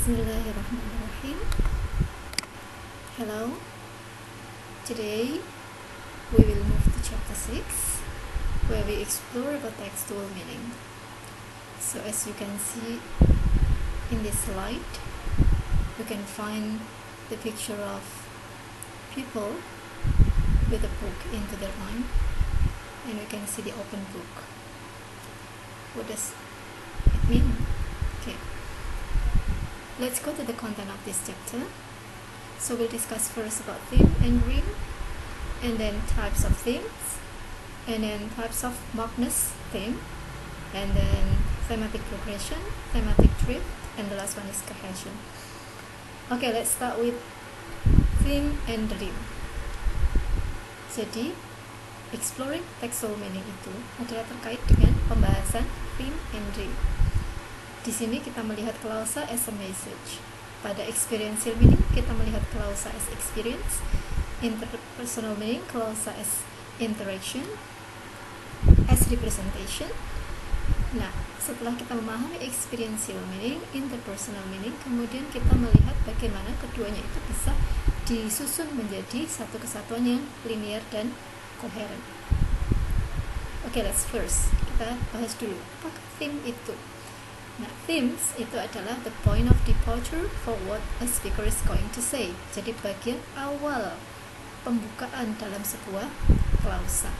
Bismillahirrahmanirrahim. Hello. Today we will move to chapter 6 where we explore about textual meaning. So as you can see in this slide, you can find the picture of people with a book into their mind, and you can see the open book. What does it mean? Okay, let's go to the content of this chapter. So we'll discuss first about theme and rhyme, and then types of themes, and then types of Magnus theme, and then thematic progression, thematic drift, and the last one is cohesion. Okay, let's start with theme and rhyme. Jadi, exploring textual meaning itu adalah terkait dengan pembahasan theme and rhyme. Di sini kita melihat klausa as a message. Pada experiential meaning kita melihat klausa as experience, interpersonal meaning klausa as interaction, as representation. Nah, setelah kita memahami experiential meaning, interpersonal meaning, kemudian kita melihat bagaimana keduanya itu bisa disusun menjadi satu kesatuan yang linear dan koheren. Oke, let's first kita bahas dulu apakah theme itu. Nah, themes itu adalah the point of departure for what a speaker is going to say. Jadi bagian awal pembukaan dalam sebuah klausa.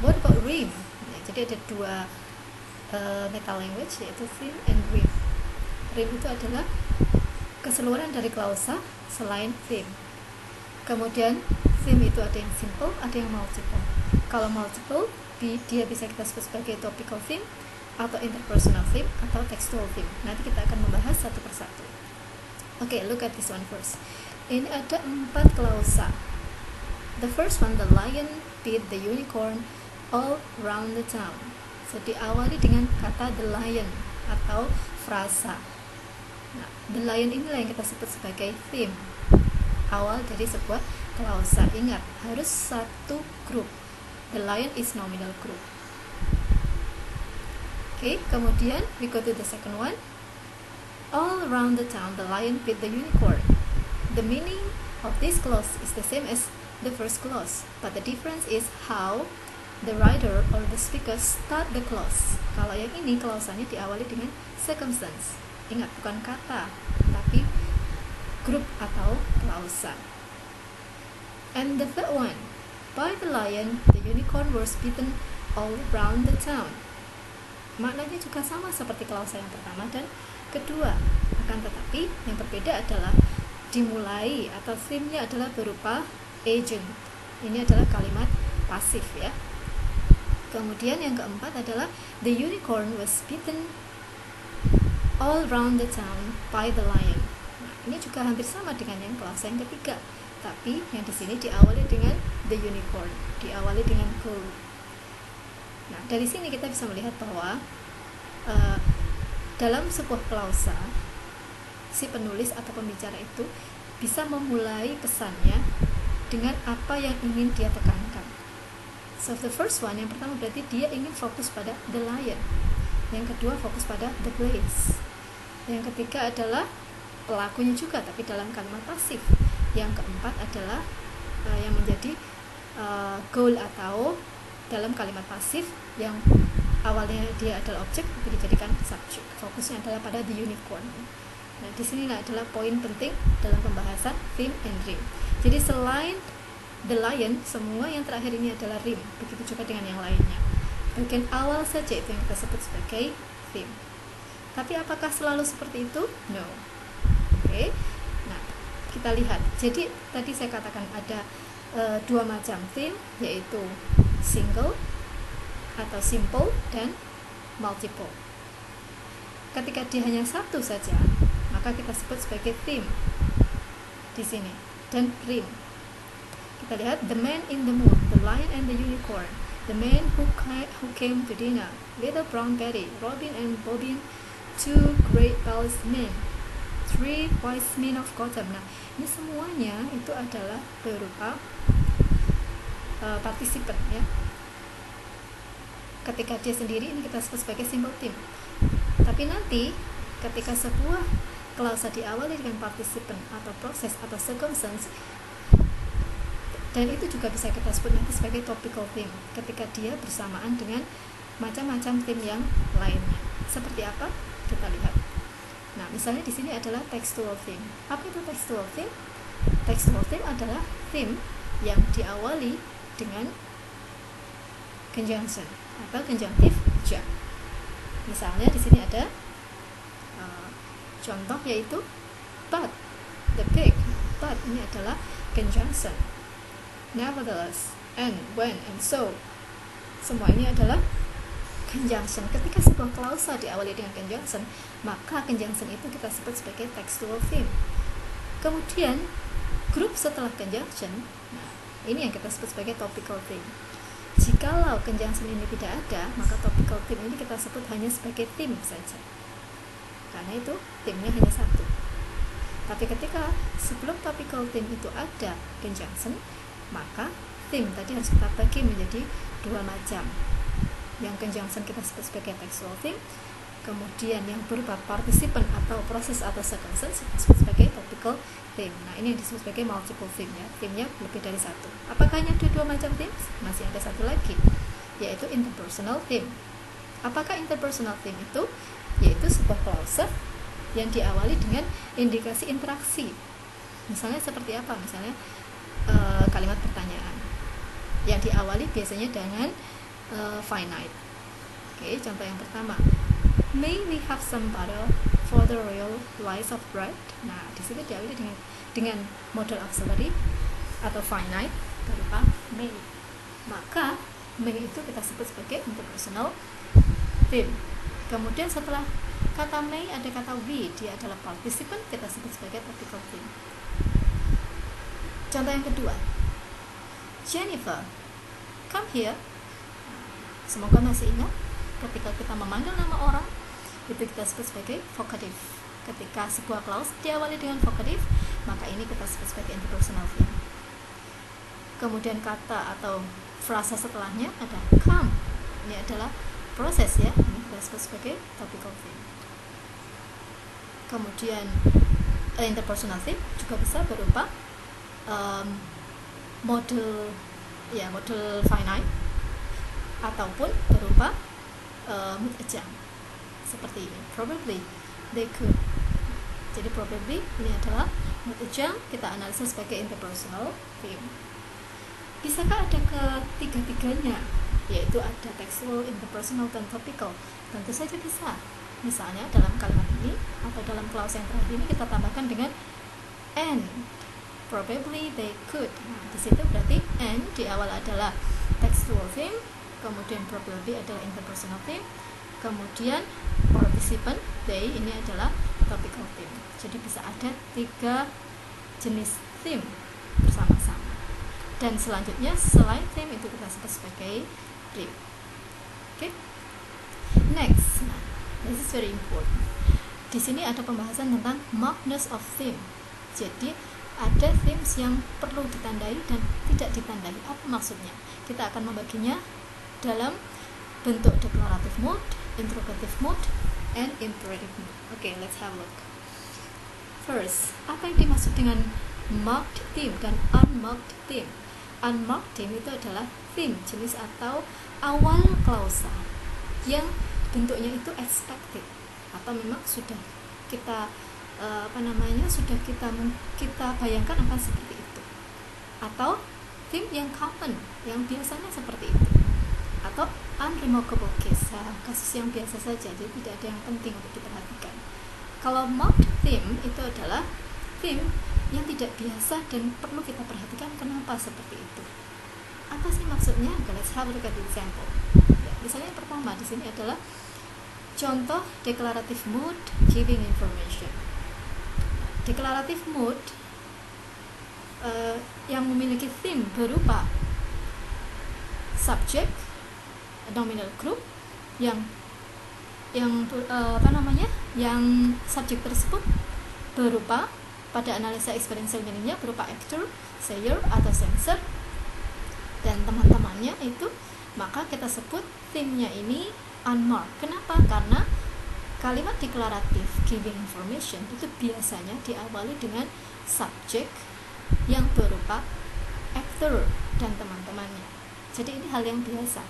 What about rhyme? Nah, jadi ada dua meta language, yaitu theme and rhyme. Rhyme itu adalah keseluruhan dari klausa selain theme. Kemudian theme itu ada yang simple, ada yang multiple. Kalau multiple, dia bisa kita sebut sebagai topical theme, atau interpersonal theme, atau textual theme. Nanti kita akan membahas satu persatu. Oke, look at this one first. Ini ada 4 klausa. The first one, the lion beat the unicorn all round the town. So diawali dengan kata the lion atau frasa. Nah, the lion inilah yang kita sebut sebagai theme. Awal dari sebuah klausa. Ingat, harus satu grup. The lion is nominal group. Okay, kemudian we go to the second one. All around the town, the lion beat the unicorn. The meaning of this clause is the same as the first clause, but the difference is how the writer or the speaker start the clause. Kalau yang ini klausanya diawali dengan circumstance. Ingat, bukan kata, tapi grup atau klausa. And the third one, by the lion, the unicorn was beaten all around the town. Maknanya juga sama seperti klausa yang pertama dan kedua, akan tetapi yang berbeda adalah dimulai atau theme-nya adalah berupa agent. Ini adalah kalimat pasif ya. Kemudian yang keempat adalah the unicorn was beaten all around the town by the lion. Nah, ini juga hampir sama dengan yang klausa yang ketiga, tapi yang di sini diawali dengan the unicorn, diawali dengan goal. Nah, dari sini kita bisa melihat bahwa dalam sebuah klausa, si penulis atau pembicara itu bisa memulai pesannya dengan apa yang ingin dia tekankan. So, the first one, yang pertama berarti dia ingin fokus pada the lion. Yang kedua fokus pada the place. Yang ketiga adalah pelakunya juga, tapi dalam kalimat pasif. Yang keempat adalah yang menjadi goal atau dalam kalimat pasif yang awalnya dia adalah objek tapi dijadikan subjek. Fokusnya adalah pada the unicorn. Nah, di sini adalah poin penting dalam pembahasan theme and rhyme. Jadi selain the lion, semua yang terakhir ini adalah rhyme. Begitu juga dengan yang lainnya. Bagian awal saja itu yang kita sebut sebagai theme. Tapi apakah selalu seperti itu? No. Oke. Nah, kita lihat. Jadi tadi saya katakan ada dua macam theme, yaitu single atau simple dan multiple. Ketika dia hanya satu saja, maka kita sebut sebagai theme di sini, dan rhyme. Kita lihat the man in the moon, the lion and the unicorn, the man who came to dinner, little brown Betty, Robin and Bobbin, two great palace men, three wise men of Gotham. Nah, ini semuanya itu adalah berupa partisipan ya. Ketika dia sendiri ini kita sebut sebagai simple theme. Tapi nanti ketika sebuah klausa diawali dengan participle atau proses atau circumstance, dan itu juga bisa kita sebut nanti sebagai topical theme ketika dia bersamaan dengan macam-macam theme yang lainnya. Seperti apa? Kita lihat. Nah, misalnya di sini adalah textual theme. Apa itu textual theme? Textual theme adalah theme yang diawali dengan conjunction atau conjunctive ja. Misalnya di sini ada contoh yaitu but, the pig. But ini adalah conjunction. Nevertheless, and, when, and so. Semua ini adalah conjunction. Ketika sebuah klausa diawali dengan conjunction, maka conjunction itu kita sebut sebagai textual theme. Kemudian grup setelah conjunction, nah, ini yang kita sebut sebagai topical theme. Jikalau conjunction ini tidak ada, maka topical theme ini kita sebut hanya sebagai theme saja, karena itu theme-nya hanya satu. Tapi ketika sebelum topical theme itu ada conjunction, maka theme tadi harus kita bagi menjadi dua macam. Yang conjunction kita sebut sebagai textual theme, kemudian yang berupa participant atau proses atau circumstance kita sebut sebagai topical theme. Nah, ini yang disebut sebagai multiple theme ya. Theme-nya lebih dari satu. Apakah hanya ada dua macam theme? Masih ada satu lagi, yaitu interpersonal theme. Apakah interpersonal theme itu? Yaitu sebuah klausa yang diawali dengan indikasi interaksi. Misalnya seperti apa? Misalnya kalimat pertanyaan yang diawali biasanya dengan finite. Oke, contoh yang pertama, may we have some butter for the royal slice of bread. Nah, di sini diawali dengan modal auxiliary atau finite berupa may. Maka may itu kita sebut sebagai interpersonal theme. Kemudian setelah kata may ada kata we, dia adalah participant, kita sebut sebagai topical theme. Contoh yang kedua, Jennifer, come here. Semoga masih ingat, ketika kita memanggil nama orang, itu kita sebut sebagai vocative. Ketika sebuah clause diawali dengan vocative, maka ini kita sebut sebagai interpersonal theme. Kemudian kata atau frasa setelahnya ada come. Ini adalah proses ya, ini kita sebut sebagai topical theme. Kemudian interpersonal theme juga bisa berupa model finite ataupun berupa mood adjunct seperti ini. Probably they could. Jadi probably ini adalah mood adjunct, kita analisa sebagai interpersonal theme. Bisakah ada ketiga-tiganya, yaitu ada textual, interpersonal, dan topical? Tentu saja bisa. Misalnya dalam kalimat ini atau dalam clause yang terakhir ini kita tambahkan dengan and. Probably they could. Nah, di situ berarti and di awal adalah textual theme, kemudian probably adalah interpersonal theme, kemudian participant they ini adalah topical theme. Jadi bisa ada 3 jenis theme bersama-sama. Dan selanjutnya selain theme itu kita sebut sebagai theme. Oke. Next, nah, this is very important. Di sini ada pembahasan tentang markedness of theme. Jadi ada themes yang perlu ditandai dan tidak ditandai. Apa maksudnya? Kita akan membaginya dalam bentuk declarative mood, interrogative mood, and imperative mood. Okay, let's have a look. First, apa yang dimaksud dengan marked theme dan unmarked theme? Unmarked theme itu adalah theme jenis atau awal klausa yang bentuknya itu expected atau memang sudah kita sudah kita bayangkan akan seperti itu, atau theme yang common yang biasanya seperti itu, atau unremarkable case, kasus yang biasa saja, jadi tidak ada yang penting untuk diperhatikan. Kalau marked theme itu adalah theme yang tidak biasa dan perlu kita perhatikan kenapa seperti itu. Apa sih maksudnya? Let's have a look at the example. Ya, misalnya yang pertama di sini adalah contoh declarative mood giving information. Declarative mood yang memiliki theme berupa subject, nominal group, yang subjek tersebut berupa pada analisa experiential meaningnya berupa actor, sayer atau sensor dan teman-temannya itu, maka kita sebut theme-nya ini unmarked. Kenapa? Karena kalimat deklaratif giving information itu biasanya diawali dengan subjek yang berupa actor dan teman-temannya. Jadi ini hal yang biasa.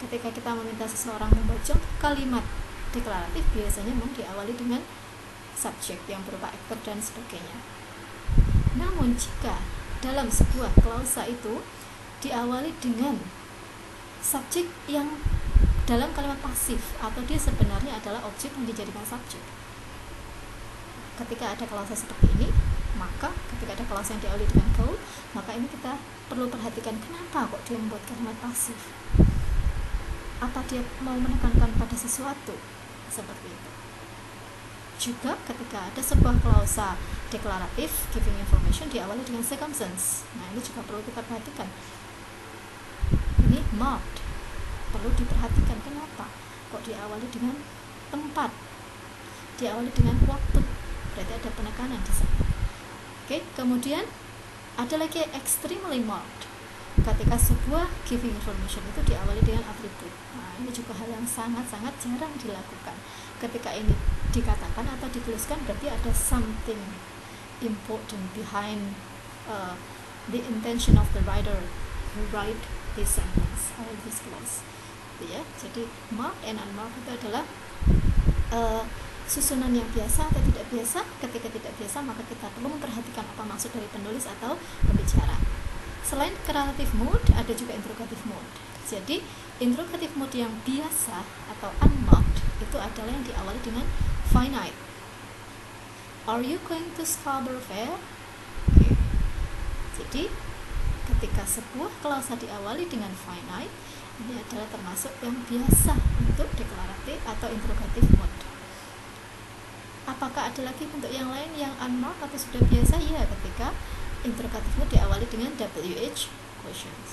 Ketika kita meminta seseorang membaca kalimat deklaratif, biasanya memang diawali dengan subjek yang berupa actor dan sebagainya. Namun jika dalam sebuah klausa itu diawali dengan subjek yang dalam kalimat pasif atau dia sebenarnya adalah objek yang dijadikan subjek. Ketika ada klausa seperti ini, maka ketika ada klausa yang diawali dengan goal, maka ini kita perlu perhatikan kenapa kok dia membuat kalimat pasif. Apa dia mau menekankan pada sesuatu seperti itu. Juga ketika ada sebuah klausa deklaratif giving information diawali dengan circumstance. Nah, ini juga perlu kita perhatikan. Ini marked, perlu diperhatikan kenapa kok diawali dengan tempat, diawali dengan waktu, berarti ada penekanan di sana. Oke, kemudian ada lagi extremely marked, ketika sebuah giving information itu diawali dengan atribut. Nah, ini juga hal yang sangat-sangat jarang dilakukan. Ketika ini dikatakan atau dituliskan, berarti ada something important behind the intention of the writer who write this sentence or this clause. Ya, jadi marked and unmarked itu adalah susunan yang biasa atau tidak biasa. Ketika tidak biasa, maka kita perlu memperhatikan apa maksud dari penulis atau pembicara. Selain declarative mood, ada juga interrogative mood. Jadi interrogative mood yang biasa atau unmarked itu adalah yang diawali dengan finite. Are you going to Scarborough Fair? Okay. Jadi ketika sebuah klausa diawali dengan finite, ini adalah termasuk yang biasa untuk deklaratif atau interrogative mode. Apakah ada lagi bentuk yang lain yang unmarked atau sudah biasa? Ya, ketika interrogative mode diawali dengan WH questions.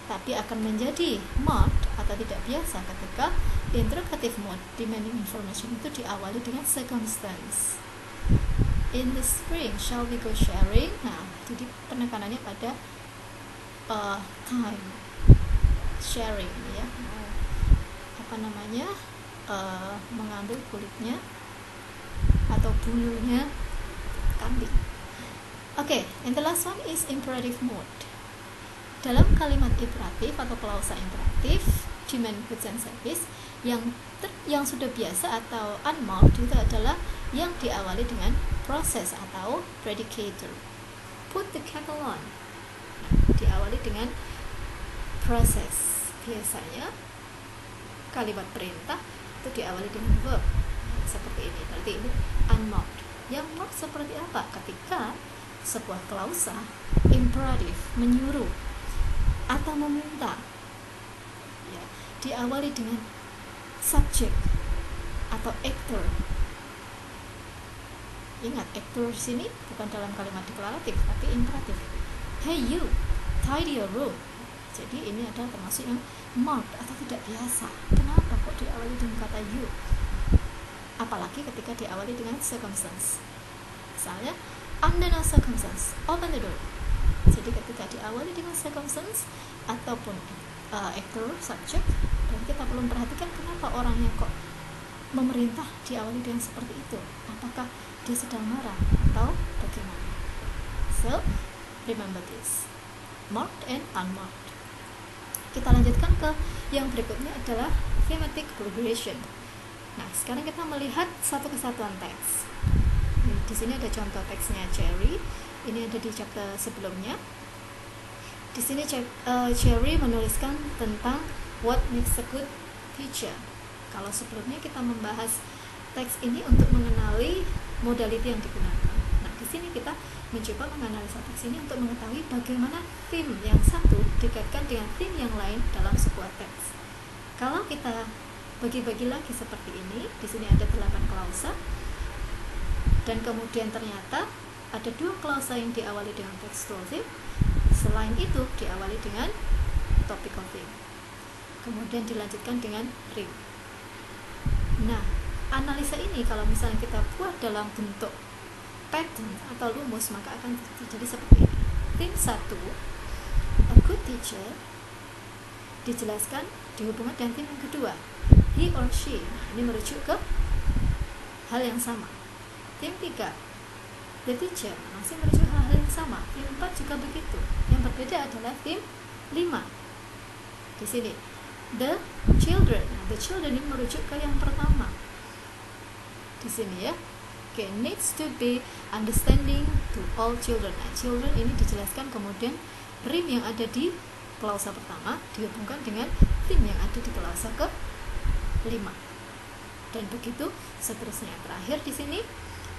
Tapi akan menjadi marked atau tidak biasa ketika interrogative mode demanding information itu diawali dengan circumstance. In the spring, shall we go sharing? Nah, jadi penekanannya pada time, sharing, ya, mengambil kulitnya atau bulunya kambing. Okay, and the last one is imperative mode. Dalam kalimat imperatif atau klausa imperatif, demand goods and service, yang sudah biasa atau unmarked itu adalah yang diawali dengan proses atau predicator. Put the kettle on. Nah, diawali dengan proses. Biasanya kalimat perintah itu diawali dengan verb seperti ini. Berarti ini unmarked. Yang marked seperti apa? Ketika sebuah klausa imperatif menyuruh atau meminta, ya, diawali dengan subjek atau actor. Ingat, actor di sini bukan dalam kalimat deklaratif tapi imperatif. Hey you, tidy your room. Jadi ini adalah termasuk yang marked atau tidak biasa. Kenapa kok diawali dengan kata you? Apalagi ketika diawali dengan circumstance. Misalnya, under no circumstance, open the door. Jadi ketika diawali dengan circumstance ataupun actor, subject, dan kita perlu memperhatikan kenapa orangnya kok memerintah diawali dengan seperti itu. Apakah dia sedang marah atau bagaimana? So, remember this. Marked and unmarked. Kita lanjutkan ke yang berikutnya adalah thematic progression. Nah, sekarang kita melihat satu kesatuan teks. Di sini ada contoh teksnya Cherry. Ini ada di chapter sebelumnya. Di sini Cherry menuliskan tentang what makes a good teacher. Kalau sebelumnya kita membahas teks ini untuk mengenali modality yang digunakan. Nah, di sini kita mencoba menganalisa teks ini untuk mengetahui bagaimana theme yang satu dikaitkan dengan theme yang lain dalam sebuah teks. Kalau kita bagi-bagi lagi seperti ini, di sini ada 8 klausa, dan kemudian ternyata ada 2 klausa yang diawali dengan textual theme, selain itu diawali dengan topical theme, kemudian dilanjutkan dengan ring. Nah, analisa ini kalau misalnya kita buat dalam bentuk pattern atau rumus, maka akan terjadi seperti ini. Theme 1, a good teacher, dijelaskan dihubungkan dengan theme yang kedua, he or she. Nah, ini merujuk ke hal yang sama. Theme 3, the teacher, masih merujuk hal yang sama. Theme 4 juga begitu. Yang berbeda adalah theme 5. Di sini the children. Nah, the children ini merujuk ke yang pertama. Di sini ya. Oke, needs to be understanding to all children. Nah, children ini dijelaskan, kemudian theme yang ada di klausa pertama dihubungkan dengan theme yang ada di klausa ke-5. Dan begitu seterusnya. Terakhir di sini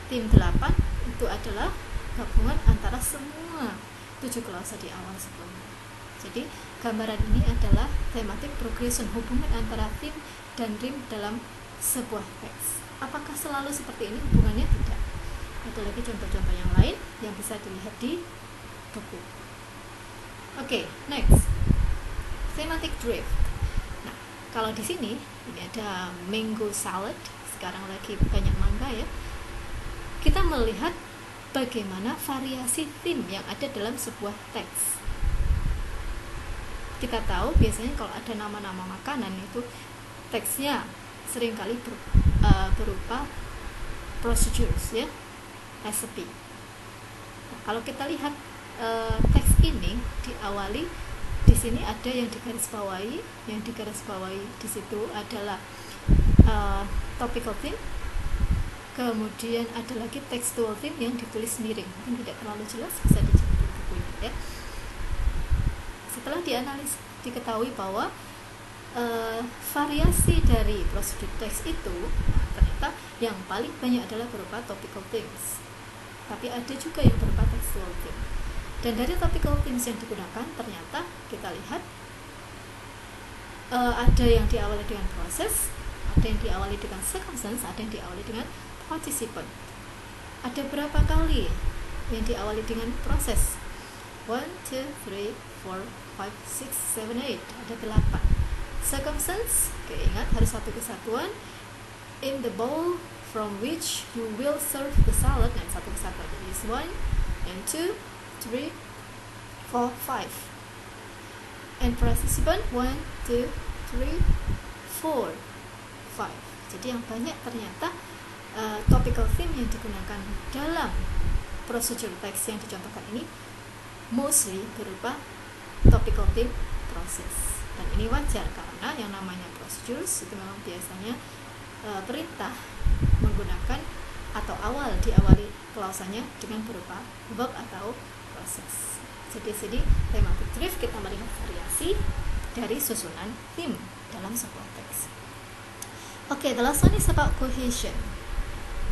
theme 8 itu adalah gabungan antara semua 7 klausa di awal sebelumnya. Jadi gambaran ini adalah thematic progression, hubungan antara theme dan rhyme dalam sebuah teks. Apakah selalu seperti ini hubungannya? Tidak. Ada lagi contoh-contoh yang lain yang bisa dilihat di buku. Oke, next. Thematic drift. Nah, kalau di sini ini ada mango salad, sekarang lagi banyak mangga ya. Kita melihat bagaimana variasi theme yang ada dalam sebuah teks. Kita tahu biasanya kalau ada nama-nama makanan itu teksnya seringkali berupa procedures ya, recipe. Nah, kalau kita lihat teks ini diawali, di sini ada yang digarisbawahi, di situ adalah topical theme, kemudian ada lagi textual theme yang ditulis miring, mungkin tidak terlalu jelas, bisa dicari di bukunya ya. Setelah dianalisis, diketahui bahwa variasi dari prosedur teks itu, nah, ternyata yang paling banyak adalah berupa topical themes, tapi ada juga yang berupa textual theme. Dan dari topical themes yang digunakan, ternyata kita lihat ada yang diawali dengan proses, ada yang diawali dengan circumstance, ada yang diawali dengan participant. Ada berapa kali yang diawali dengan proses? 1, 2, 3, 4, 5, 6, 7, 8. Ada 8. Circumstance, oke, ingat harus satu kesatuan. In the bowl from which you will serve the salad. Nah, satu kesatuan. Jadi 1 and 2, 3, 4, 5. And participant 1, 2, 3, 4, 5. Jadi yang banyak ternyata topical theme yang digunakan dalam prosedur teks yang dicontohkan ini mostly berupa topical theme process. Dan ini wajar karena yang namanya procedures itu memang biasanya perintah menggunakan atau diawali klausanya dengan berupa verb atau proses. Jadi sini thematic drift kita melihat variasi dari susunan theme dalam sebuah teks. Oke, the last one is about cohesion.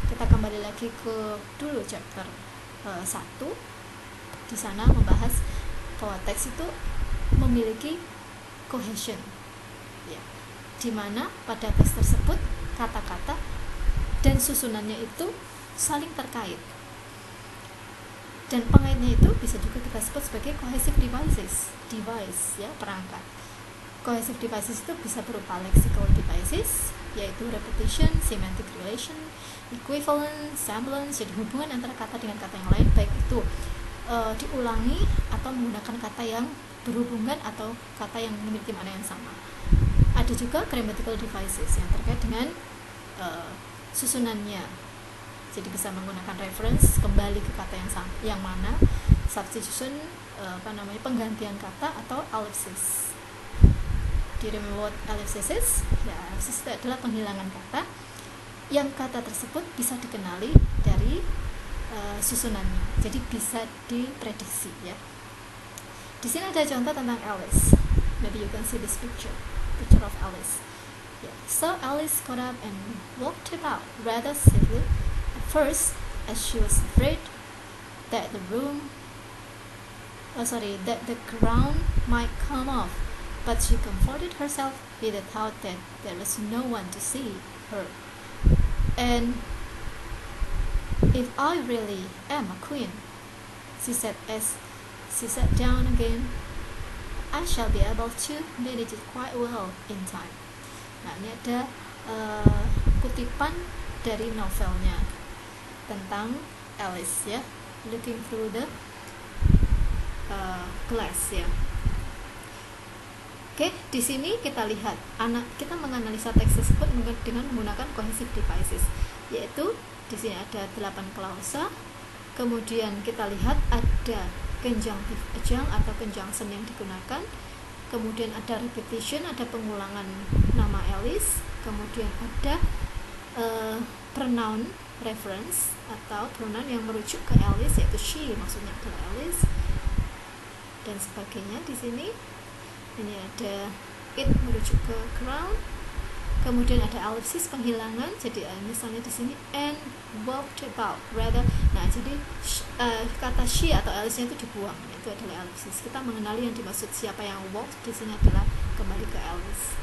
Kita kembali lagi ke dulu chapter 1. Di sana membahas bahwa teks itu memiliki cohesion ya, dimana pada teks tersebut kata-kata dan susunannya itu saling terkait, dan pengaitnya itu bisa juga kita sebut sebagai cohesive device ya, perangkat. Cohesive devices itu bisa berupa lexical devices, yaitu repetition, semantic relation, equivalent, semblance, jadi hubungan antara kata dengan kata yang lain, baik itu diulangi atau menggunakan kata yang berhubungan atau kata yang memiliki makna yang sama. Ada juga grammatical devices yang terkait dengan susunannya, jadi bisa menggunakan reference kembali ke kata yang mana, substitution, penggantian kata, atau ellipsis. Do you remember what ellipsis is? Ya, ellipsis itu adalah penghilangan kata yang kata tersebut bisa dikenali dari susunannya, jadi bisa diprediksi ya. Di sini ada contoh tentang Alice. Maybe you can see this picture of Alice. Yeah. So Alice got up and walked about rather stiffly at first, as she was afraid that the ground might come off. But she comforted herself with the thought that there was no one to see her. And if I really am a queen, she said as she sat down again, I shall be able to manage it quite well in time. Nah, ini ada kutipan dari novelnya tentang Alice ya, looking through the glass ya. Oke, di sini kita lihat kita menganalisa teks tersebut dengan menggunakan cohesive devices, yaitu di sini ada 8 klausa. Kemudian kita lihat ada conjunctive adjunct atau conjunction yang digunakan. Kemudian ada repetition, ada pengulangan nama Alice. Kemudian ada pronoun reference atau pronoun yang merujuk ke Alice, yaitu she, maksudnya adalah Alice dan sebagainya. Di sini ini ada it merujuk ke crown. Kemudian ada ellipsis, penghilangan. Jadi misalnya di sini and walked about rather. Nah, jadi kata she atau Alice itu dibuang. Itu adalah ellipsis. Kita mengenali yang dimaksud siapa yang walk di sini adalah kembali ke Alice.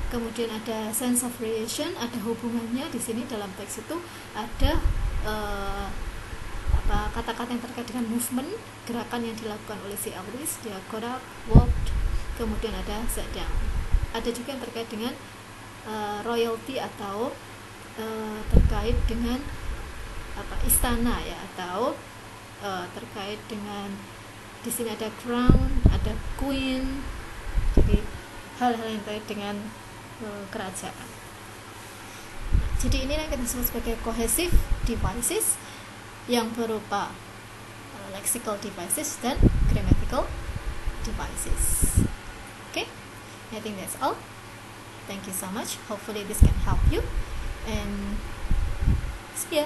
Kemudian ada sense of relation, ada hubungannya di sini dalam teks itu ada kata-kata yang terkait dengan movement, gerakan yang dilakukan oleh si Alice. Dia got up, walked, kemudian ada sat down. Ada juga yang terkait dengan royalty atau terkait dengan istana ya, atau terkait dengan di sini ada crown, ada queen. Jadi hal-hal yang terkait dengan kerajaan. Jadi ini yang kita sebut sebagai cohesive devices yang berupa lexical devices dan grammatical devices. Okay, I think that's all. Thank you so much. Hopefully this can help you, and see ya.